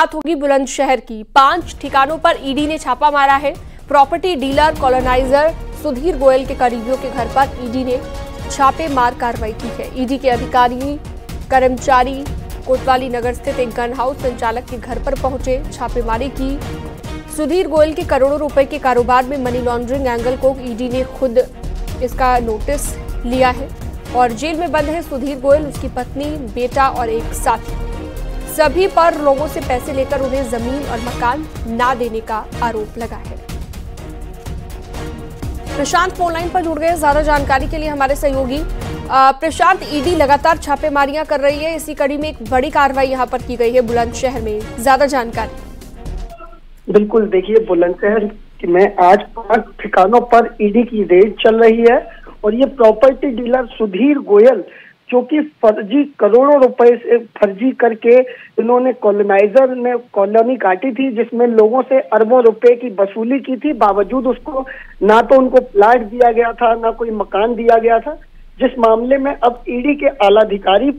बात होगी बुलंदशहर की। 5 ठिकानों पर ईडी ने छापा मारा है। Property dealer coloniser Sudhir Goyal के करीबियों के घर पर ईडी ने छापेमार कार्रवाई की है। ईडी के अधिकारी कर्मचारी कोतवाली नगर स्थित एक गन हाउस संचालक के घर पर पहुंचे, छापेमारी की। सुधीर गोयल के करोड़ों रुपए के कारोबार में मनी लॉन्ड्रिंग एंगल को ईडी ने खुद इसका नोटिस लिया है और जेल में बंद है सुधीर गोयल, उसकी पत्नी, बेटा और एक साथी। सभी पर लोगों से पैसे लेकर उन्हें जमीन और मकान ना देने का आरोप लगा है। प्रशांत फोन लाइन पर जुड़ गए ज्यादा जानकारी के लिए हमारे सहयोगी। प्रशांत, ईडी लगातार छापेमारियां कर रही है, इसी कड़ी में एक बड़ी कार्रवाई यहां पर की गई है बुलंदशहर में, ज्यादा जानकारी। बिल्कुल, देखिए बुलंदशहर में आज 5 ठिकानों पर ईडी की रेड चल रही है और ये प्रॉपर्टी डीलर सुधीर गोयल जो कि फर्जी करोड़ों रुपए से फर्जी करके इन्होंने कॉलोनाइजर में कॉलोनी काटी थी जिसमें लोगों से अरबों रुपए की वसूली की थी, बावजूद उसको ना तो उनको प्लाट दिया गया था ना कोई मकान दिया गया था। जिस मामले में अब ईडी के आलाधिकारी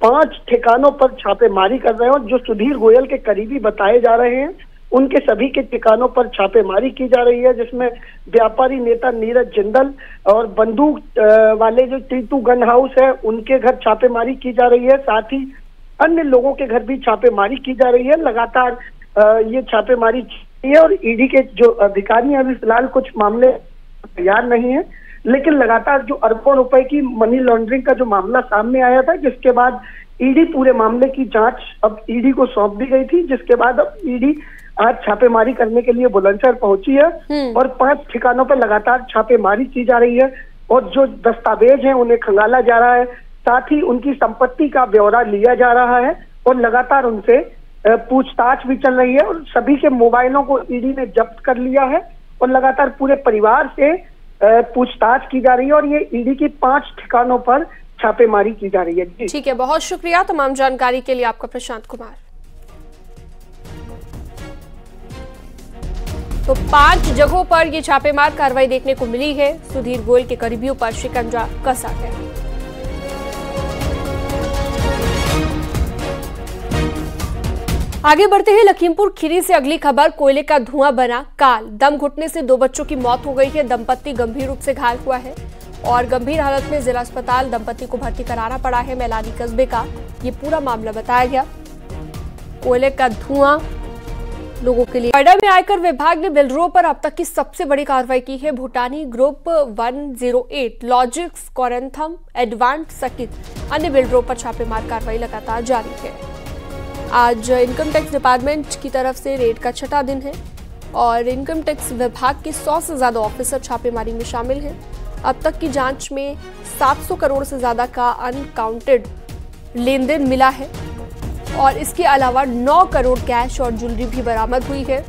5 ठिकानों पर छापेमारी कर रहे हैं और जो सुधीर गोयल के करीबी बताए जा रहे हैं उनके सभी के ठिकानों पर छापेमारी की जा रही है, जिसमें व्यापारी नेता नीरज जिंदल और बंदूक वाले जो टीटू गन हाउस है उनके घर छापेमारी की जा रही है। साथ ही अन्य लोगों के घर भी छापेमारी की जा रही है। लगातार ये छापेमारी है और ईडी के जो अधिकारी अभी फिलहाल कुछ मामले तैयार नहीं है, लेकिन लगातार जो अरबों रुपए की मनी लॉन्ड्रिंग का जो मामला सामने आया था, जिसके बाद ईडी पूरे मामले की जांच अब ईडी को सौंप दी गई थी, जिसके बाद अब ईडी आज छापेमारी करने के लिए बुलंदशहर पहुंची है और 5 ठिकानों पर लगातार छापेमारी की जा रही है और जो दस्तावेज हैं उन्हें खंगाला जा रहा है। साथ ही उनकी संपत्ति का ब्यौरा लिया जा रहा है और लगातार उनसे पूछताछ भी चल रही है और सभी के मोबाइलों को ईडी ने जब्त कर लिया है और लगातार पूरे परिवार से पूछताछ की जा रही है और ये ईडी की 5 ठिकानों पर छापेमारी की जा रही है। ठीक है, बहुत शुक्रिया तमाम जानकारी के लिए आपका प्रशांत कुमार। तो 5 जगहों पर ये छापेमार कार्रवाई देखने को मिली है। सुधीर गोयल के करीबियों पर शिकंजा कसा गया। आगे बढ़ते हैं लखीमपुर खीरी से अगली खबर। कोयले का धुआं बना काल। दम घुटने से 2 बच्चों की मौत हो गई है। दंपत्ति गंभीर रूप से घायल हुआ है और गंभीर हालत में जिला अस्पताल दंपत्ति को भर्ती कराना पड़ा है। मैलानी कस्बे का ये पूरा मामला बताया गया। कोयले का धुआं लोगों के लिए। नोएडा में आयकर विभाग ने बिल्डरों पर अब तक की सबसे बड़ी कार्रवाई की है। भूटानी ग्रुप 108, लॉजिक्स, कोरेंथम, एडवांस सहित अन्य बिल्डरों पर छापेमार कार्रवाई लगातार जारी है। आज इनकम टैक्स डिपार्टमेंट की तरफ से रेड का 6वां दिन है और इनकम टैक्स विभाग के 100 से ज्यादा ऑफिसर छापेमारी में शामिल हैं। अब तक की जांच में 700 करोड़ से ज्यादा का अनकाउंटेड लेन देन मिला है और इसके अलावा 9 करोड़ कैश और ज्वेलरी भी बरामद हुई है।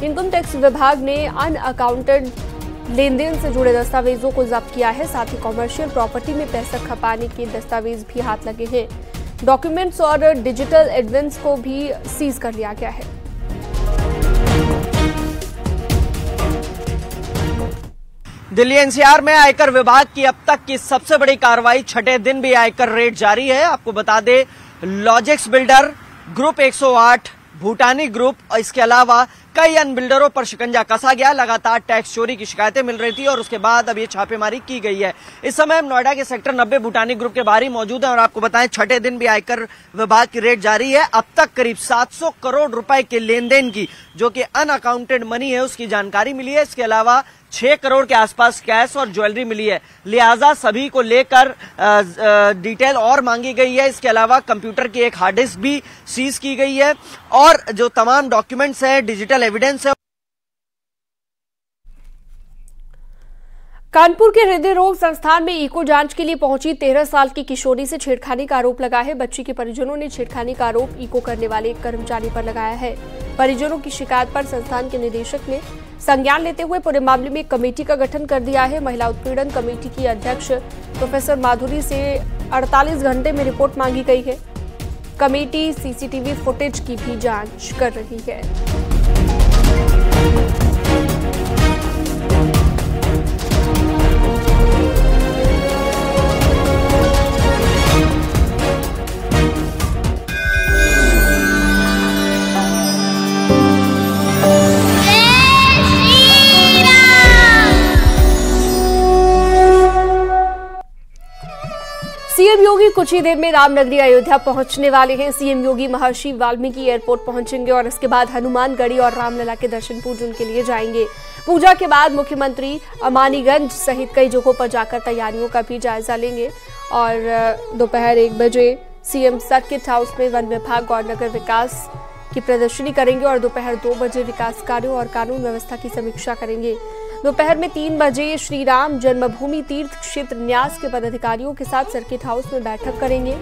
इनकम टैक्स विभाग ने अनअकाउंटेड लेन देन से जुड़े दस्तावेजों को जब्त किया है। साथ ही कॉमर्शियल प्रॉपर्टी में पैसा खपाने के दस्तावेज भी हाथ लगे हैं। डॉक्यूमेंट्स और डिजिटल एविडेंस को भी सीज कर लिया गया है। दिल्ली एनसीआर में आयकर विभाग की अब तक की सबसे बड़ी कार्रवाई, 6ठे दिन भी आयकर रेड जारी है। आपको बता दें, लॉजिक्स बिल्डर, ग्रुप 108, भूटानी ग्रुप और इसके अलावा कई अन्य बिल्डरों पर शिकंजा कसा गया। लगातार टैक्स चोरी की शिकायतें मिल रही थी और उसके बाद अब ये छापेमारी की गई है। इस समय हम नोएडा के सेक्टर 90 भूटानी ग्रुप के बाहर ही मौजूद हैं और आपको बताएं 6ठे दिन भी आयकर विभाग की रेड जारी है। अब तक करीब 700 करोड़ रुपए के लेन देन की, जो कि अनअकाउंटेड मनी है, उसकी जानकारी मिली है। इसके अलावा 6 करोड़ के आसपास कैश और ज्वेलरी मिली है। लिहाजा सभी को लेकर डिटेल और मांगी गई है। इसके अलावा कंप्यूटर की एक हार्ड डिस्क भी सीज की गई है और जो तमाम डॉक्यूमेंट्स है, डिजिटल एविडेंस है। कानपुर के हृदय रोग संस्थान में इको जांच के लिए पहुंची 13 साल की किशोरी से छेड़खानी का आरोप लगा है। बच्ची के परिजनों ने छेड़खानी का आरोप इको करने वाले एक कर्मचारी पर लगाया है। परिजनों की शिकायत पर संस्थान के निदेशक ने संज्ञान लेते हुए पूरे मामले में एक कमेटी का गठन कर दिया है। महिला उत्पीड़न कमेटी की अध्यक्ष प्रोफेसर माधुरी से 48 घंटे में रिपोर्ट मांगी गई है। कमेटी सीसीटीवी फुटेज की भी जांच कर रही है। कुछ ही देर में रामनगरी अयोध्या पहुंचने वाले हैं। सीएम योगी महर्षि वाल्मीकि एयरपोर्ट पहुंचेंगे और इसके बाद हनुमानगढ़ी और रामलला के दर्शन पूजन के लिए जाएंगे। पूजा के बाद मुख्यमंत्री अमानीगंज सहित कई जगहों पर जाकर तैयारियों का भी जायजा लेंगे और दोपहर 1 बजे सीएम सर्किट हाउस में वन विभाग और नगर विकास की प्रदर्शनी करेंगे और दोपहर 2 बजे विकास कार्यों और कानून व्यवस्था की समीक्षा करेंगे। दोपहर में 3 बजे श्री राम जन्मभूमि तीर्थ क्षेत्र न्यास के पदाधिकारियों के साथ सर्किट हाउस में बैठक करेंगे।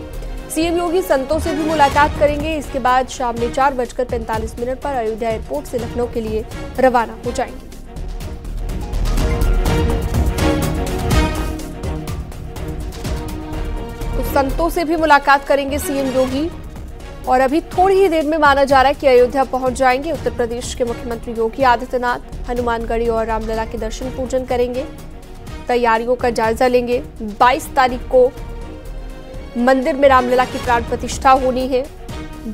सीएम योगी संतों से भी मुलाकात करेंगे। इसके बाद शाम में 4:45 पर अयोध्या एयरपोर्ट से लखनऊ के लिए रवाना हो जाएंगे। तो संतों से भी मुलाकात करेंगे सीएम योगी और अभी थोड़ी ही देर में माना जा रहा है कि अयोध्या पहुंच जाएंगे। उत्तर प्रदेश के मुख्यमंत्री योगी आदित्यनाथ हनुमानगढ़ी और रामलला के दर्शन पूजन करेंगे, तैयारियों का जायजा लेंगे। 22 तारीख को मंदिर में रामलला की प्राण प्रतिष्ठा होनी है।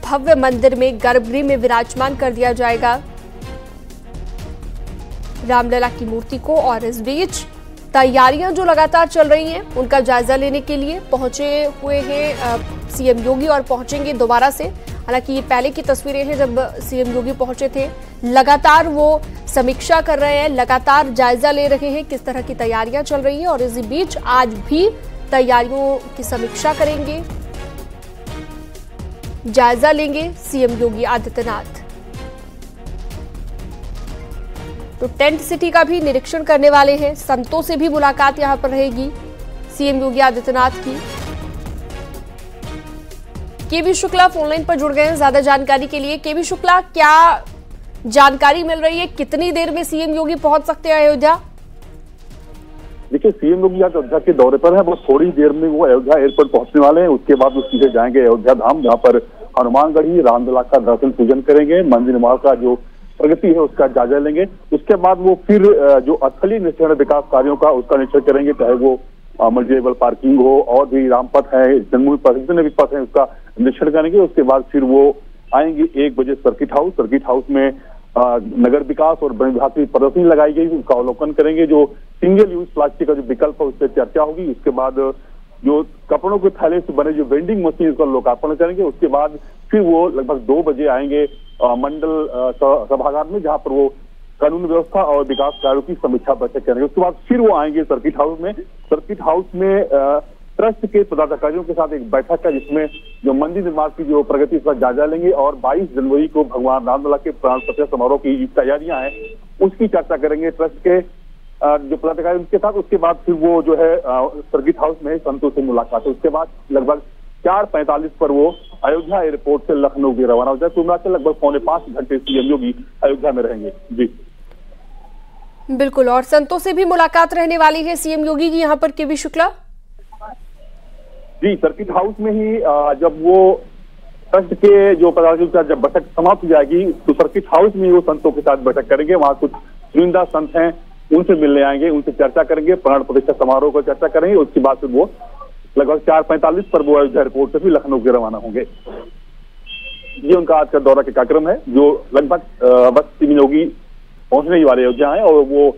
भव्य मंदिर में गर्भगृह में विराजमान कर दिया जाएगा रामलला की मूर्ति को और इस बीच तैयारियां जो लगातार चल रही हैं उनका जायजा लेने के लिए पहुंचे हुए हैं सीएम योगी और पहुंचेंगे दोबारा से। हालांकि ये पहले की तस्वीरें हैं जब सीएम योगी पहुंचे थे। लगातार वो समीक्षा कर रहे हैं, लगातार जायजा ले रहे हैं किस तरह की तैयारियां चल रही हैं और इसी बीच आज भी तैयारियों की समीक्षा करेंगे, जायजा लेंगे सीएम योगी आदित्यनाथ। तो टेंट सिटी का भी निरीक्षण करने वाले हैं। संतों से भी मुलाकात यहां पर रहेगी सीएम योगी आदित्यनाथ की। केबी शुक्ला फोनलाइन पर जुड़ गए हैं ज्यादा जानकारी के लिए। केबी शुक्ला, क्या जानकारी मिल रही है, कितनी देर में सीएम योगी पहुंच सकते हैं अयोध्या? देखिए, सीएम योगी आज अयोध्या के दौरे पर है। वो थोड़ी देर में वो अयोध्या एयरपोर्ट पहुंचने वाले हैं। उसके बाद वो सीधे जाएंगे अयोध्या धाम, जहां पर हनुमानगढ़ी रामलला का दर्शन पूजन करेंगे, मंदिर निर्माण का जो प्रगति है उसका जायजा लेंगे। उसके बाद वो फिर जो स्थलीय निरीक्षण विकास कार्यों का उसका निरीक्षण करेंगे, चाहे वो मल्टीलेवल पार्किंग हो और भी रामपथ है, जन्मभूमि पर जितने भी पथ है उसका निरीक्षण करेंगे। उसके बाद फिर वो आएंगे 1 बजे सर्किट हाउस में नगर विकास और वन विभाग की प्रदर्शनी लगाई गई उसका अवलोकन करेंगे। जो सिंगल यूज प्लास्टिक का जो विकल्प है उस पर चर्चा होगी। उसके बाद जो कपड़ों के थैले से बने जो वेंडिंग मशीन उसका लोकार्पण करेंगे। उसके बाद फिर वो लगभग 2 बजे आएंगे मंडल सभागार में, जहां पर वो कानून व्यवस्था और विकास कार्यों की समीक्षा बैठक करेंगे। उसके बाद फिर वो आएंगे सर्किट हाउस में ट्रस्ट के पदाधिकारियों के साथ एक बैठक है, जिसमें जो मंदिर निर्माण की जो प्रगति का जायजा लेंगे और 22 जनवरी को भगवान रामलला के प्राण प्रतिष्ठा समारोह की तैयारियां हैं उसकी चर्चा करेंगे ट्रस्ट के जो पदाधिकारी उनके साथ। उसके बाद फिर वो जो है सर्किट हाउस में संतों से मुलाकात है। उसके बाद लगभग 4:45 पर वो अयोध्या एयरपोर्ट से लखनऊ के रवाना हो जाए। कुल मिलाकर लगभग 4.5 घंटे सीएम योगी अयोध्या में रहेंगे। जी बिल्कुल, और संतों से भी मुलाकात रहने वाली है सीएम योगी की यहाँ पर। केबी शुक्ला जी, सर्किट हाउस में ही जब वो ट्रस्ट के जो पदाधिकारियों के साथ जब बैठक समाप्त हो जाएगी तो सर्किट हाउस में वो संतों के साथ बैठक करेंगे। वहां कुछ चुनिंदा संत हैं, उनसे मिलने आएंगे, उनसे चर्चा करेंगे, प्राण प्रतिष्ठा समारोह को चर्चा करेंगे। उसके बाद फिर वो लगभग 4:45 पर वो अयोध्या एयरपोर्ट से भी लखनऊ के रवाना होंगे। ये उनका आज का दौरा के कार्यक्रम है, जो लगभग बस सीएम योगी पहुंचने ही वाले अयोध्या है और वो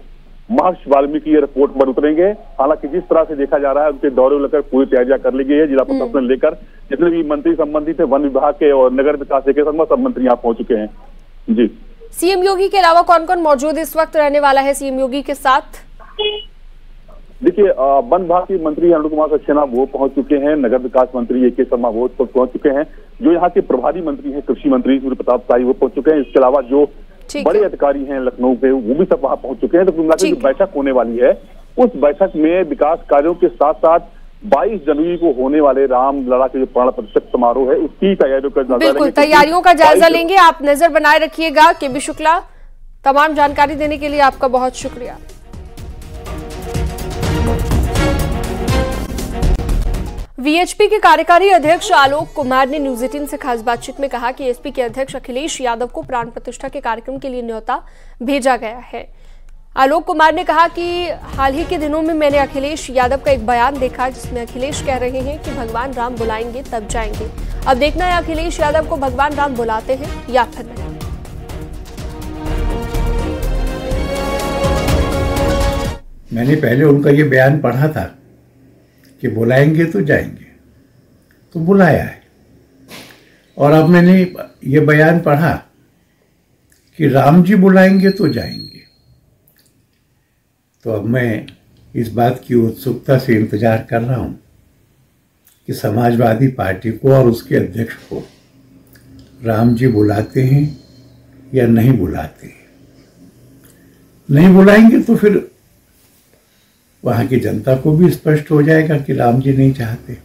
महर्षि वाल्मीकि एयरपोर्ट पर उतरेंगे। हालांकि जिस तरह से देखा जा रहा है उनके दौरे लेकर पूरी तैयारियां कर ली गई है। जिला प्रशासन लेकर जितने भी मंत्री संबंधित है, वन विभाग के और नगर विकास के सब मंत्री यहाँ पहुंच चुके हैं। जी, सीएम योगी के अलावा कौन कौन मौजूद इस वक्त रहने वाला है सीएम योगी के साथ? देखिए, वन विभाग के मंत्री अरुण कुमार सक्सेना वो पहुंच चुके हैं, नगर विकास मंत्री AK शर्मा वो पहुंच चुके हैं, जो यहाँ के प्रभारी मंत्री हैं कृषि मंत्री सूर्य प्रताप शाही वो पहुंच चुके हैं। इसके अलावा जो बड़े अधिकारी हैं लखनऊ के वो भी सब वहां पहुंच चुके हैं। तो कुल मिलाकर जो बैठक होने वाली है उस बैठक में विकास कार्यों के साथ साथ 22 जनवरी को होने वाले रामलला के जो प्राण प्रतिष्ठा समारोह है उसकी तैयारियों का जायजा बिल्कुल तैयारियों का जायजा लेंगे। आप नजर बनाए रखिएगा। केबी शुक्ला, तमाम जानकारी देने के लिए आपका बहुत शुक्रिया। वीएचपी के कार्यकारी अध्यक्ष आलोक कुमार ने न्यूज 18 से खास बातचीत में कहा कि एसपी के अध्यक्ष अखिलेश यादव को प्राण प्रतिष्ठा के कार्यक्रम के लिए न्योता भेजा गया है। आलोक कुमार ने कहा कि हाल ही के दिनों में मैंने अखिलेश यादव का एक बयान देखा जिसमें अखिलेश कह रहे हैं कि भगवान राम बुलाएंगे तब जाएंगे। अब देखना है अखिलेश यादव को भगवान राम बुलाते हैं या फिर नहीं। मैंने पहले उनका ये बयान पढ़ा था कि बुलाएंगे तो जाएंगे, तो बुलाया है। और अब मैंने ये बयान पढ़ा कि राम जी बुलाएंगे तो जाएंगे। तो अब मैं इस बात की उत्सुकता से इंतजार कर रहा हूं कि समाजवादी पार्टी को और उसके अध्यक्ष को राम जी बुलाते हैं या नहीं बुलाते हैं। नहीं बुलाएंगे तो फिर वहां की जनता को भी स्पष्ट हो जाएगा कि राम जी नहीं चाहते।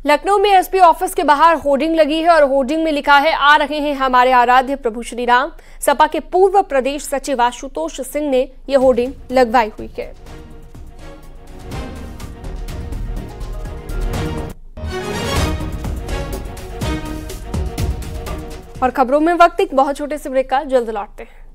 लखनऊ में एसपी ऑफिस के बाहर होर्डिंग लगी है और होर्डिंग में लिखा है, आ रहे हैं हमारे आराध्य प्रभु श्री राम। सपा के पूर्व प्रदेश सचिव आशुतोष सिंह ने यह होर्डिंग लगवाई हुई है। और खबरों में वक्त एक बहुत छोटे से ब्रेक का, जल्द लौटते हैं।